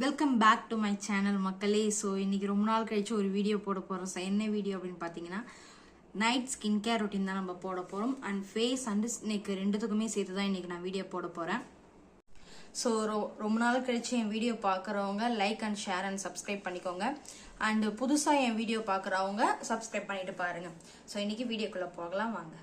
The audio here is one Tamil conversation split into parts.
Welcome back to my channel மக்களே. ஸோ இன்றைக்கி ரொம்ப நாள் கழிச்சு ஒரு வீடியோ போட போகிறோம். ஸோ என்ன வீடியோ அப்படின்னு பார்த்தீங்கன்னா நைட் ஸ்கின் கேர் ரொட்டீன் தான் நம்ம போட போகிறோம். அண்ட் ஃபேஸ் அண்ட் நெக் ரெண்டுத்துக்குமே சேர்த்து தான் இன்றைக்கி நான் வீடியோ போட போகிறேன். ஸோ ரொம்ப நாள் கழிச்சு என் வீடியோ பார்க்குறவங்க like and share and subscribe பண்ணிக்கோங்க. அண்ட் புதுசாக என் வீடியோ பார்க்குறவங்க சப்ஸ்கிரைப் பண்ணிட்டு பாருங்கள். ஸோ இன்றைக்கி வீடியோக்குள்ளே போகலாம் வாங்க.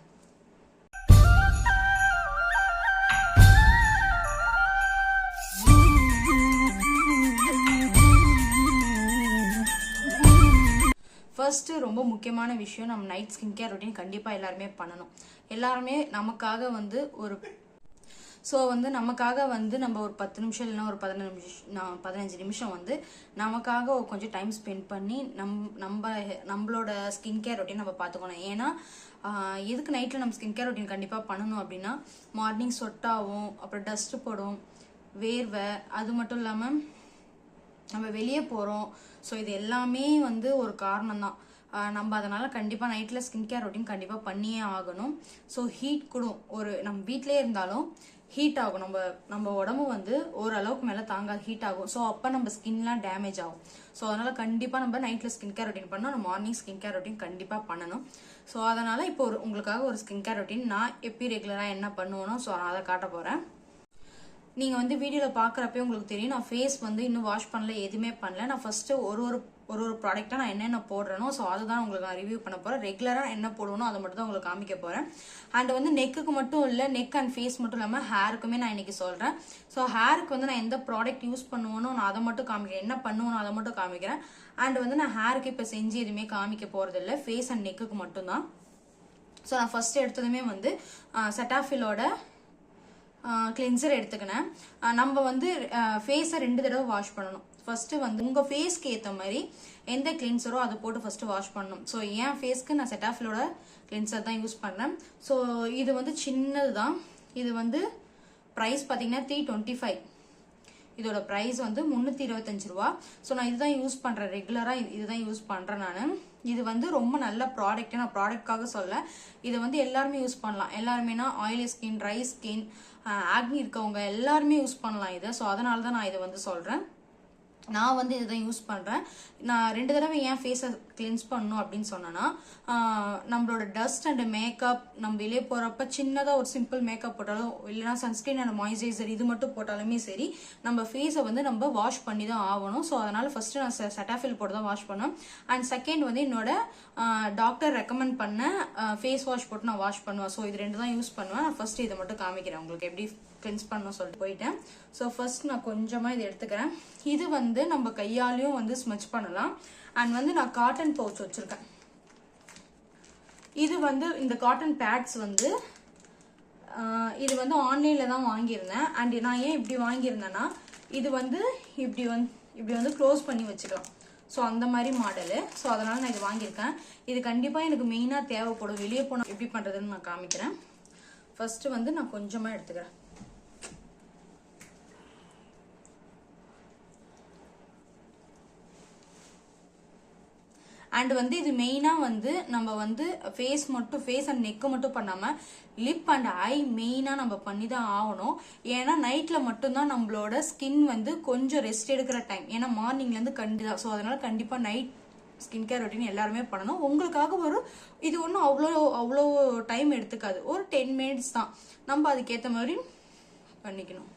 ஃபர்ஸ்ட் ரொம்ப முக்கியமான விஷயம், நம்ம நைட் ஸ்கின் கேர் ரொட்டீன் கண்டிப்பாக எல்லாருமே பண்ணணும். எல்லாருமே நமக்காக நமக்காக நம்ம ஒரு 10 நிமிஷம் இல்லைன்னா ஒரு 15 நிமிஷம் நமக்காக கொஞ்சம் டைம் ஸ்பெண்ட் பண்ணி நம்மளோட ஸ்கின் கேர் ரொட்டீன் நம்ம பார்த்துக்கணும். ஏன்னா எதுக்கு நைட்டில் நம்ம ஸ்கின் கேர் ரொட்டீன் கண்டிப்பாக பண்ணணும் அப்படின்னா, மார்னிங் சொட்டாகும், அப்புறம் டஸ்ட்டு போடும், வேர்வை, அது மட்டும் இல்லாமல் நம்ம வெளியே போகிறோம். ஸோ இது எல்லாமே ஒரு காரணம் தான். நம்ம அதனால் கண்டிப்பாக நைட்டில் ஸ்கின் கேர் ரொட்டீன் கண்டிப்பாக பண்ணியே ஆகணும். ஸோ ஹீட் கூட நம்ம வீட்டிலே இருந்தாலும் ஹீட் ஆகும். நம்ம உடம்பு ஓரளவுக்கு மேலே தாங்காது, ஹீட் ஆகும். ஸோ அப்போ நம்ம ஸ்கின்லாம் டேமேஜ் ஆகும். ஸோ அதனால் கண்டிப்பாக நம்ம நைட்டில் ஸ்கின் கேர் ரொட்டீன் பண்ணால் நம்ம மார்னிங் ஸ்கின் கேர் ரொட்டீன் கண்டிப்பாக பண்ணணும். ஸோ அதனால் இப்போ உங்களுக்காக ஒரு ஸ்கின் கேர் ரொட்டீன் நான் எப்படி ரெகுலராக என்ன பண்ணுவேனோ ஸோ நான் அதை காட்ட போகிறேன். நீங்கள் வீடியோவில் பார்க்குறப்பே உங்களுக்கு தெரியும், நான் ஃபேஸ் இன்னும் வாஷ் பண்ணல, எதுவுமே பண்ணல. நான் ஃபஸ்ட்டு ஒரு ப்ராடக்டாக நான் என்னென்ன போடுறேனோ ஸோ அதுதான் உங்களுக்கு நான் ரிவ்யூ பண்ண போகிறேன். ரெகுலராக என்ன போடுவேனோ அதை மட்டும் தான் உங்களுக்கு காமிக்க போகிறேன். அண்ட் நெக்குக்கு மட்டும் இல்லை, நெக் அண்ட் ஃபேஸ் மட்டும் இல்லாமல் ஹேருக்குமே நான் இன்றைக்கி சொல்கிறேன். ஸோ ஹேருக்கு நான் எந்த ப்ராடக்ட் யூஸ் பண்ணுவேனோ நான் அதை மட்டும் காமிக்கிறேன், என்ன பண்ணுவேனோ அதை மட்டும் காமிக்கிறேன். அண்ட் நான் ஹேருக்கு இப்போ செஞ்சு எதுவுமே காமிக்க போகிறதில்ல, ஃபேஸ் அண்ட் நெக்குக்கு மட்டும்தான். ஸோ நான் ஃபஸ்ட்டு எடுத்ததுமே செட்டாஃபிலோட கிளென்சர் எடுத்துக்கினேன். நம்ம ஃபேஸை 2 தடவை வாஷ் பண்ணணும். ஃபர்ஸ்ட் உங்கள் ஃபேஸ்க்கு ஏற்ற மாதிரி எந்த கிளென்சரோ அதை போட்டு ஃபர்ஸ்ட் வாஷ் பண்ணணும். ஸோ என் ஃபேஸ்க்கு நான் செட்டாஃபிலோட கிளென்சர் தான் யூஸ் பண்ணுறேன். ஸோ இது சின்னது தான். இது ப்ரைஸ் பார்த்தீங்கன்னா 325. இதோட ப்ரைஸ் 325 ரூபா. ஸோ நான் இதுதான் யூஸ் பண்ணுறேன், ரெகுலராக இதுதான் யூஸ் பண்ணுறேன் நான். இது ரொம்ப நல்ல ப்ராடக்ட். நான் ப்ராடக்ட்காக சொல்ல, இதை எல்லாருமே யூஸ் பண்ணலாம். எல்லாருமேனா ஆயிலி ஸ்கின், ட்ரை ஸ்கின், ஆக்னி இருக்கவங்க எல்லாருமே யூஸ் பண்ணலாம் இதை. ஸோ அதனால தான் நான் இதை சொல்கிறேன். நான் இதுதான் யூஸ் பண்ணுறேன். நான் 2 தடவை ஏன் ஃபேஸை கிளென்ஸ் பண்ணணும் அப்படின்னு சொன்னேன்னா, நம்மளோட டஸ்ட் அண்ட் மேக்கப், நம்ம வெளியே போகிறப்ப சின்னதாக ஒரு சிம்பிள் மேக்கப் போட்டாலும் இல்லைனா சன்ஸ்கிரீன் அண்ட் மாய்ஸ்சரைசர் இது மட்டும் போட்டாலுமே சரி, நம்ம ஃபேஸை நம்ம வாஷ் பண்ணி தான் ஆகணும். ஸோ அதனால் ஃபஸ்ட்டு நான் செட்டாஃபில் போட்டு தான் வாஷ் பண்ணேன். அண்ட் செகண்ட் என்னோட டாக்டர் ரெக்கமெண்ட் பண்ண ஃபேஸ் வாஷ் போட்டு நான் வாஷ் பண்ணுவேன். ஸோ இது 2 தான் யூஸ் பண்ணுவேன். நான் ஃபஸ்ட்டு இதை மட்டும் காமிக்கிறேன் உங்களுக்கு எப்படி கிளென்ஸ் பண்ணணும் சொல்லிட்டு போயிட்டேன். ஸோ ஃபர்ஸ்ட் நான் கொஞ்சமாக இது எடுத்துக்கிறேன். இது நம்ம கையாலையும் ஸ்மச் பண்ணலாம். அண்ட் நான் காட்டன் பவுச் வச்சுருக்கேன். இது இந்த காட்டன் பேட்ஸ் இது ஆன்லைனில் தான் வாங்கியிருந்தேன். அண்ட் நான் ஏன் இப்படி வாங்கியிருந்தேன்னா, இது இப்படி க்ளோஸ் பண்ணி வச்சுக்கலாம். ஸோ அந்த மாதிரி மாடலு. ஸோ அதனால் நான் இது வாங்கியிருக்கேன். இது கண்டிப்பாக எனக்கு மெயினாக தேவைப்படும். வெளியே போனால் எப்படி பண்ணுறதுன்னு நான் காமிக்கிறேன். ஃபர்ஸ்ட்டு நான் கொஞ்சமாக எடுத்துக்கிறேன். அண்ட் இது மெயினாக நம்ம ஃபேஸ் அண்ட் நெக்கு மட்டும் பண்ணாமல் லிப் அண்ட் ஐ மெயினாக நம்ம பண்ணி தான் ஆகணும். ஏன்னா நைட்டில் மட்டும்தான் நம்மளோட ஸ்கின் கொஞ்சம் ரெஸ்ட் எடுக்கிற டைம். ஏன்னா மார்னிங்லேருந்து கண்டிப்பாக. ஸோ அதனால் கண்டிப்பாக நைட் ஸ்கின் கேர் ரொட்டீன் எல்லாருமே பண்ணணும். உங்களுக்காக இது ஒன்றும் அவ்வளோ டைம் எடுத்துக்காது, ஒரு 10 மினிட்ஸ் தான். நம்ம அதுக்கேற்ற மாதிரி பண்ணிக்கணும்.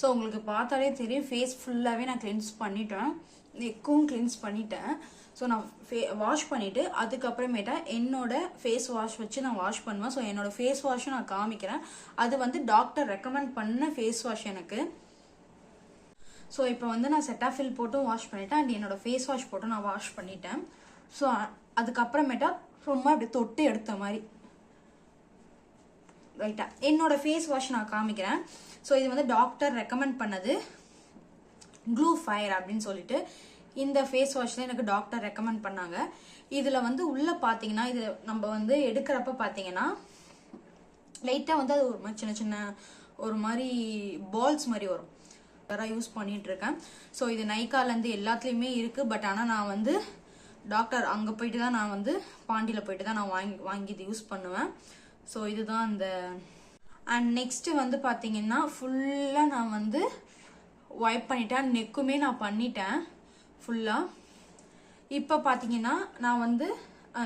ஸோ உங்களுக்கு பார்த்தாலே தெரியும், ஃபேஸ் ஃபுல்லாகவே நான் கிளென்ஸ் பண்ணிட்டேன், நெக்கும் கிளென்ஸ் பண்ணிட்டேன். ஸோ நான் வாஷ் பண்ணிவிட்டு அதுக்கப்புறமேட்டா என்னோட ஃபேஸ் வாஷ் வச்சு நான் வாஷ் பண்ணுவேன். ஸோ என்னோட ஃபேஸ் வாஷும் நான் காமிக்கிறேன். அது டாக்டர் ரெக்கமெண்ட் பண்ண ஃபேஸ் வாஷ் எனக்கு. ஸோ இப்போ நான் செட்டாஃபில் போட்டும் வாஷ் பண்ணிட்டேன். அண்ட் என்னோட ஃபேஸ் வாஷ் போட்டும் நான் வாஷ் பண்ணிட்டேன். ஸோ அதுக்கப்புறமேட்டா ரொம்ப அப்படி தொட்டு எடுத்த மாதிரி ரைட்டா என்னோட ஃபேஸ் வாஷ் நான் காமிக்கிறேன். ஸோ இது டாக்டர் ரெக்கமெண்ட் பண்ணது க்ளூ ஃபயர் அப்படின்னு சொல்லிட்டு இந்த ஃபேஸ் வாஷ் தான் எனக்கு டாக்டர் ரெக்கமெண்ட் பண்ணாங்க. இதில் உள்ளே பார்த்தீங்கன்னா, இது நம்ம எடுக்கிறப்ப பார்த்தீங்கன்னா லைட்டாக அது ஒரு சின்ன சின்ன ஒரு மாதிரி பால்ஸ் மாதிரி வரும். யூஸ் பண்ணிட்டு இருக்கேன். ஸோ இது நைக்காலேருந்து எல்லாத்துலேயுமே இருக்குது. பட் ஆனால் நான் டாக்டர் அங்கே போயிட்டு தான் நான் பாண்டியில் போயிட்டு தான் நான் வாங்கி இது யூஸ் பண்ணுவேன். ஸோ இதுதான் அந்த. அண்ட் நெக்ஸ்ட் பார்த்தீங்கன்னா ஃபுல்லாக நான் வைப் பண்ணிட்டேன். நெக்குமே நான் பண்ணிட்டேன் ஃபுல்லாக. இப்போ பார்த்தீங்கன்னா நான் வந்து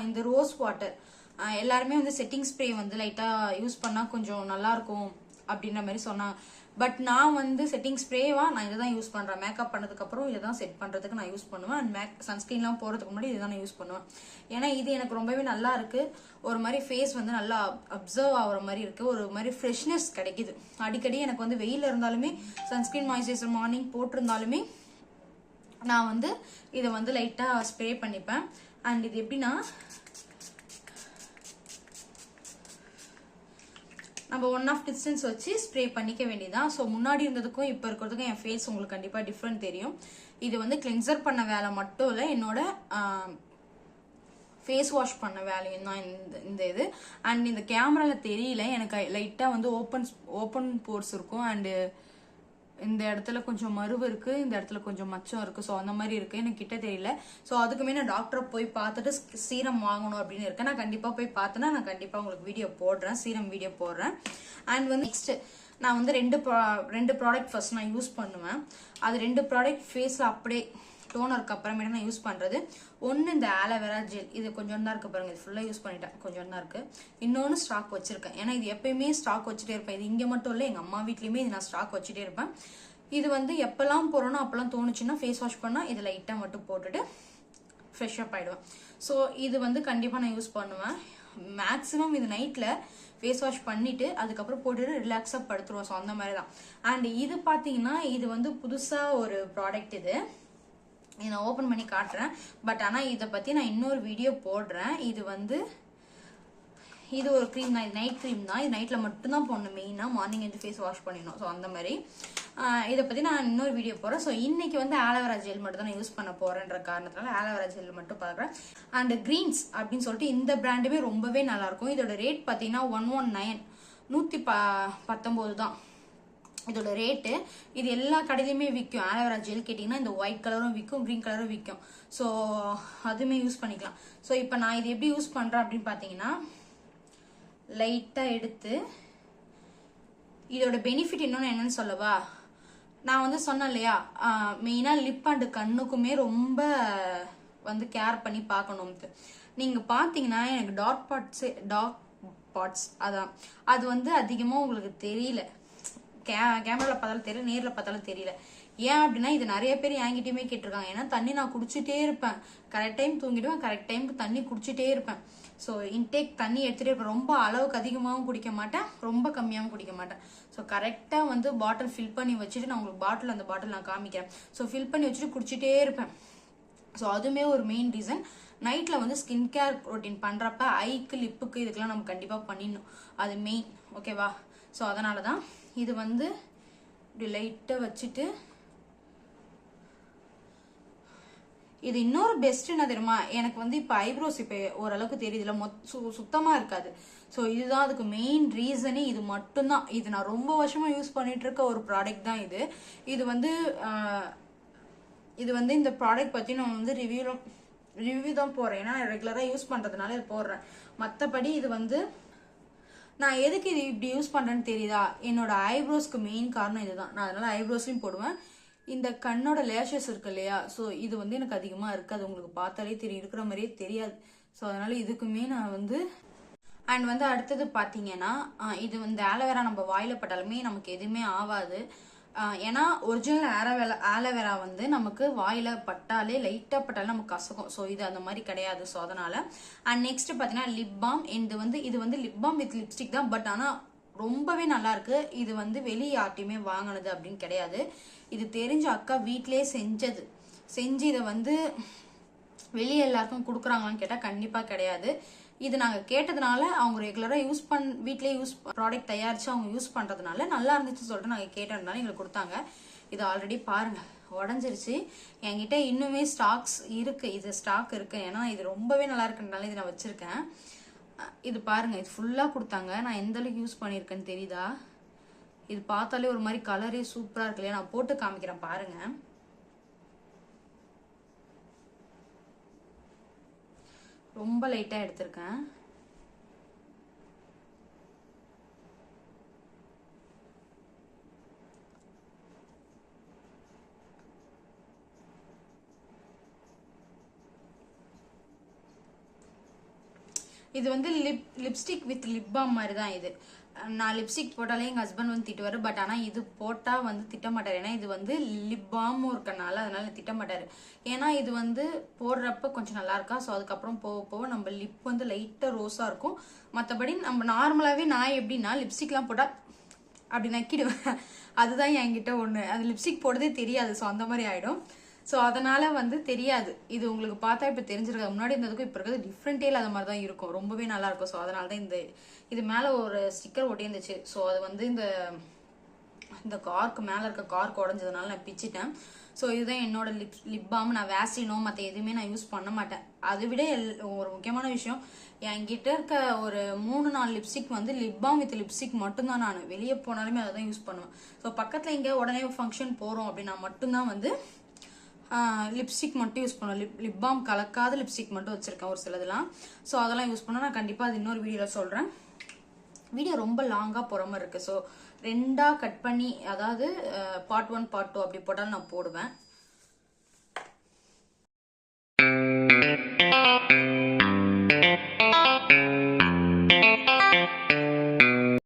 இந்த ரோஸ் வாட்டர் எல்லாருமே வந்து செட்டிங் ஸ்ப்ரே வந்து லைட்டாக யூஸ் பண்ணால் கொஞ்சம் நல்லாயிருக்கும் அப்படின்ற மாதிரி சொன்னாங்க. பட் நான் வந்து செட்டிங் ஸ்ப்ரேவா நான் இதை தான் யூஸ் பண்ணுறேன். மேக்கப் பண்ணதுக்கப்புறம் இதை தான் செட் பண்ணுறதுக்கு நான் யூஸ் பண்ணுவேன். அண்ட் சன்ஸ்கிரீன்லாம் போகிறதுக்கு முன்னாடி இதை தான் நான் யூஸ் பண்ணுவேன். ஏன்னா இது எனக்கு ரொம்பவே நல்லா இருக்குது. ஒரு மாதிரி ஃபேஸ் வந்து நல்லா அப்சர்வ் ஆகிற மாதிரி இருக்குது. ஒரு மாதிரி ஃப்ரெஷ்னஸ் கிடைக்குது. அடிக்கடி எனக்கு வந்து வெயில் இருந்தாலுமே சன்ஸ்கிரீன் மாய்ஸ்சரைசர் மார்னிங் போட்டிருந்தாலுமே நான் வந்து இதை வந்து லைட்டாக ஸ்ப்ரே பண்ணிப்பேன். அண்ட் இது எப்படின்னா நம்ம 1/2 டிஸ்டன்ஸ் வச்சு ஸ்ப்ரே பண்ணிக்க வேண்டியதான். ஸோ முன்னாடி இருந்ததுக்கும் இப்போ இருக்கிறதுக்கும் என் ஃபேஸ் உங்களுக்கு கண்டிப்பாக டிஃப்ரெண்ட் தெரியும். இது வந்து கிளென்சர் பண்ண வேலை மட்டும் இல்லை, என்னோட ஃபேஸ் வாஷ் பண்ண வேலையும் தான் இந்த இது. அண்ட் இந்த கேமராவில் தெரியல, எனக்கு லைட்டாக வந்து ஓப்பன் போர்ஸ் இருக்கும். அண்டு இந்த இடத்துல கொஞ்சம் மருவு இருக்குது, இந்த இடத்துல கொஞ்சம் மச்சம் இருக்குது. ஸோ அந்த மாதிரி இருக்குது, எனக்கு கிட்ட தெரியல. ஸோ அதுக்குமே நான் டாக்டரை போய் பார்த்துட்டு சீரம் வாங்கணும் அப்படின்னு இருக்கேன். நான் கண்டிப்பாக போய் பார்த்தேன்னா நான் கண்டிப்பாக உங்களுக்கு வீடியோ போடுறேன், சீரம் வீடியோ போடுறேன். அண்ட் வந்து நெக்ஸ்ட்டு நான் வந்து ரெண்டு ப்ராடக்ட் ஃபர்ஸ்ட் நான் யூஸ் பண்ணுவேன். அது 2 ப்ராடக்ட் ஃபேஸில் அப்படியே டோனருக்கு அப்புறமேட்டு நான் யூஸ் பண்ணுறது. ஒன்று இந்த ஆலோவேரா ஜெல், இது கொஞ்சம் தான் இருக்குது பாருங்கள். இது ஃபுல்லாக யூஸ் பண்ணிட்டேன், கொஞ்சம் தான் இருக்குது. இன்னொன்று ஸ்டாக் வச்சுருக்கேன், ஏன்னா இது எப்பயுமே ஸ்டாக் வச்சுட்டே இருப்பேன். இது இங்கே மட்டும் இல்லை, எங்கள் அம்மா வீட்லேயுமே இது நான் ஸ்டாக் வச்சுட்டே இருப்பேன். இது வந்து எப்போல்லாம் போகிறோன்னா அப்போல்லாம் தோணுச்சுன்னா ஃபேஸ் வாஷ் பண்ணால் இதை லைட்டாக மட்டும் போட்டுட்டு ஃப்ரெஷ்அப் ஆகிடுவேன். ஸோ இது வந்து கண்டிப்பாக நான் யூஸ் பண்ணுவேன். மேக்ஸிமம் இது நைட்டில் ஃபேஸ் வாஷ் பண்ணிவிட்டு அதுக்கப்புறம் போட்டுட்டு ரிலாக்ஸாக படுத்துருவோம். ஸோ அந்த மாதிரி தான். அண்ட் இது பார்த்தீங்கன்னா இது வந்து புதுசாக ஒரு ப்ராடக்ட். இது நான் ஓப்பன் பண்ணி காட்டுறேன். பட் ஆனால் இதை பற்றி நான் இன்னொரு வீடியோ போடுறேன். இது ஒரு க்ரீம் தான், இது நைட் க்ரீம் தான். இது நைட்டில் மட்டும்தான் போடணும், மெயினாக மார்னிங் வந்து ஃபேஸ் வாஷ் பண்ணிடணும். ஸோ அந்த மாதிரி இதை பற்றி நான் இன்னொரு வீடியோ போடுறேன். ஸோ இன்னைக்கு வந்து ஆலோவேரா ஜெல் மட்டும் தான் நான் யூஸ் பண்ண போகிறேன்ற காரணத்தினால ஆலோவேரா ஜெல் மட்டும் பார்க்குறேன். அண்ட் கிரீன்ஸ் அப்படின்னு சொல்லிட்டு இந்த பிராண்டுமே ரொம்பவே நல்லாயிருக்கும். இதோட ரேட் பார்த்தீங்கன்னா 119 119 தான் இதோட ரேட்டு. இது எல்லா கடையிலையுமே விற்கும். ஆலோவேரா ஜெல் கேட்டிங்கன்னா இந்த ஒயிட் கலரும் விற்கும், க்ரீன் கலரும் விற்கும். ஸோ அதுவுமே யூஸ் பண்ணிக்கலாம். ஸோ இப்போ நான் இது எப்படி யூஸ் பண்ணுறேன் அப்படின்னு பார்த்தீங்கன்னா லைட்டாக எடுத்து, இதோட பெனிஃபிட் இன்னொன்று என்னன்னு சொல்லவா, நான் வந்து சொன்னேன் இல்லையா, மெயினாக லிப் அண்டு கண்ணுக்குமே ரொம்ப வந்து கேர் பண்ணி பார்க்கணும்ட்டு. நீங்கள் பார்த்தீங்கன்னா எனக்கு டார்க் பாட்ஸ் அதான் அது வந்து அதிகமாக உங்களுக்கு தெரியல. கேமராவில் பார்த்தாலும் தெரியல, நேரில் பார்த்தாலும் தெரியல. ஏன் அப்படின்னா இது நிறைய பேர் என்கிட்டயுமே கேட்டிருக்காங்க. ஏன்னா தண்ணி நான் குடிச்சிட்டே இருப்பேன், கரெக்ட் டைம் தூங்கிடுவேன், கரெக்ட் டைமுக்கு தண்ணி குடிச்சிட்டே இருப்பேன். ஸோ இன்டேக் தண்ணி எடுத்துகிட்டே இருப்பேன். ரொம்ப அளவுக்கு அதிகமாகவும் குடிக்க மாட்டேன், ரொம்ப கம்மியாகவும் குடிக்க மாட்டேன். ஸோ கரெக்டாக வந்து பாட்டில் ஃபில் பண்ணி வச்சுட்டு நான் உங்களுக்கு அந்த பாட்டில் நான் காமிக்கிறேன். ஸோ ஃபில் பண்ணி வச்சுட்டு குடிச்சிட்டே இருப்பேன். ஸோ அதுவுமே ஒரு மெயின் ரீசன். நைட்டில் வந்து ஸ்கின் கேர் ரொட்டீன் பண்ணுறப்ப ஐக்கு லிப்புக்கு இதுக்கெல்லாம் நம்ம கண்டிப்பாக பண்ணிடணும், அது மெயின். ஓகேவா? ஸோ அதனால தான் இது வந்து இப்படி லைட்டாக வச்சுட்டு, இது இன்னொரு பெஸ்ட் என்ன தெரியுமா, எனக்கு வந்து இப்போ ஐப்ரோஸ் இப்போ ஓரளவுக்கு தெரியுதுல, சுத்தமாக இருக்காது. ஸோ இதுதான் அதுக்கு மெயின் ரீசனே, இது மட்டும்தான். இது நான் ரொம்ப வருஷமாக யூஸ் பண்ணிட்டு இருக்க ஒரு ப்ராடக்ட் தான் இது. இது வந்து இந்த ப்ராடக்ட் பற்றி நான் வந்து ரிவ்யூ தான் போடுறேன். ஏன்னா ரெகுலராக யூஸ் பண்ணுறதுனால இது போடுறேன். மற்றபடி இது வந்து நான் எதுக்கு இது இப்படி யூஸ் பண்ணுறேன்னு தெரியுதா, என்னோட ஐப்ரோஸ்க்கு மெயின் காரணம் இதுதான். நான் அதனால ஐப்ரோஸ்லையும் போடுவேன். இந்த கண்ணோட லேஷஸ் இருக்கு இல்லையா, ஸோ இது வந்து எனக்கு அதிகமாக இருக்காது, உங்களுக்கு பார்த்தாலே தெரியும், இருக்கிற மாதிரியே தெரியாது. ஸோ அதனால இதுக்குமே நான் வந்து அண்ட் வந்து அடுத்தது பார்த்தீங்கன்னா இது வந்து ஆலோவேரா நம்ம வாயில பட்டாலுமே நமக்கு எதுவுமே ஆகாது. ஏன்னா ஒரிஜினல் ஆலோவேரா வந்து நமக்கு வாயில பட்டாலே லைட்டாக பட்டாலே நமக்கு கசக்கும். ஸோ இது அந்த மாதிரி கிடையாது. ஸோ அதனால அண்ட் நெக்ஸ்ட் பார்த்தீங்கன்னா லிப் பாம். இது வந்து லிப் பாம் வித் லிப்ஸ்டிக் தான். பட் ஆனால் ரொம்பவே நல்லா இருக்கு. இது வந்து வெளியே யார்ட்டையுமே வாங்கினது அப்படின்னு கிடையாது. இது தெரிஞ்ச அக்கா வீட்டிலே செஞ்சு இதை வந்து வெளியே எல்லாருக்கும் கொடுக்குறாங்களான்னு கேட்டால் கண்டிப்பாக கிடையாது. இது நாங்கள் கேட்டதுனால அவங்க ரெகுலராக வீட்டிலே ப்ராடக்ட் தயாரித்து அவங்க யூஸ் பண்ணுறதுனால நல்லா இருந்துச்சு சொல்லிட்டு நாங்கள் கேட்டதுனால எங்களுக்கு கொடுத்தாங்க. இது ஆல்ரெடி பாருங்கள் உடஞ்சிருச்சு. என்கிட்ட இன்னுமே ஸ்டாக் இருக்குது. ஏன்னா இது ரொம்பவே நல்லா இருக்குன்றனால இது நான் வச்சுருக்கேன். இது பாருங்கள், இது ஃபுல்லாக கொடுத்தாங்க. நான் எந்த அளவுக்கு யூஸ் பண்ணியிருக்கேன்னு தெரியுதா? இது பார்த்தாலே ஒரு மாதிரி கலரே சூப்பராக இருக்கு இல்லையா? நான் போட்டு காமிக்கிறேன் பாருங்கள். ரொம்ப லைட்டாக எடுத்திருக்கேன். இது வந்து லிப்ஸ்டிக் வித் லிப் பாம் மாதிரி தான் இது. நான் லிப்ஸ்டிக் போட்டாலே எங்கள் ஹஸ்பண்ட் வந்து திட்டுவார். பட் ஆனால் இது போட்டால் வந்து திட்ட மாட்டார். ஏன்னா இது வந்து லிப் பாமும் இருக்கனால அதனால திட்ட மாட்டார். ஏன்னா இது வந்து போடுறப்ப கொஞ்சம் நல்லா இருக்கா. ஸோ அதுக்கப்புறம் போக போக நம்ம லிப் வந்து லைட்டாக ரோஸாக இருக்கும். மற்றபடி நம்ம நார்மலாகவே நான் எப்படின்னா லிப்ஸ்டிக்லாம் போட்டால் அப்படி நக்கிடுவேன். அதுதான் என்கிட்ட ஒன்று. அது லிப்ஸ்டிக் போடுறதே தெரியாது. ஸோ அந்த மாதிரி ஆகிடும். ஸோ அதனால வந்து தெரியாது. இது உங்களுக்கு பார்த்தா இப்போ தெரிஞ்சிருக்காது. முன்னாடி இருந்ததுக்கும் இப்போ இருக்கிறது டிஃப்ரெண்ட்டே இல்லாத மாதிரி தான் இருக்கும். ரொம்பவே நல்லா இருக்கும். ஸோ அதனால தான் இது மேலே ஒரு ஸ்டிக்கர் ஒட்டியிருந்துச்சு. ஸோ அது வந்து இந்த கார்க்கு மேலே இருக்க கார்க்கு உடஞ்சதுனால நான் பிச்சிட்டேன். ஸோ இதுதான் என்னோட லிப் பாம். நான் வேஸ்லினோ மற்ற எதுவுமே நான் யூஸ் பண்ண மாட்டேன். அதை விட ஒரு முக்கியமான விஷயம், என்கிட்ட இருக்க ஒரு 3-4 லிப்ஸ்டிக் வந்து லிப் பாம் வித் லிப்ஸ்டிக் மட்டும்தான். நான் வெளியே போனாலுமே அதை தான் யூஸ் பண்ணுவேன். ஸோ பக்கத்தில் இங்கே உடனே ஃபங்க்ஷன் போகிறோம் அப்படின்னா மட்டும்தான் வந்து லிப்ஸ்டிக் மட்டும் யூஸ் பண்ணுவேன். லிப் பாம் கலக்காத லிப்ஸ்டிக் மட்டும் வச்சுருக்கேன் ஒரு சிலதெல்லாம். ஸோ அதெல்லாம் யூஸ் பண்ணால் நான் கண்டிப்பாக அது இன்னொரு வீடியோவில் சொல்கிறேன். வீடியோ ரொம்ப லாங்காக போகிற மாதிரி இருக்குது. ஸோ 2ஆக கட் பண்ணி, அதாவது பார்ட் 1 பார்ட் 2 அப்படி போட்டாலும் நான் போடுவேன்.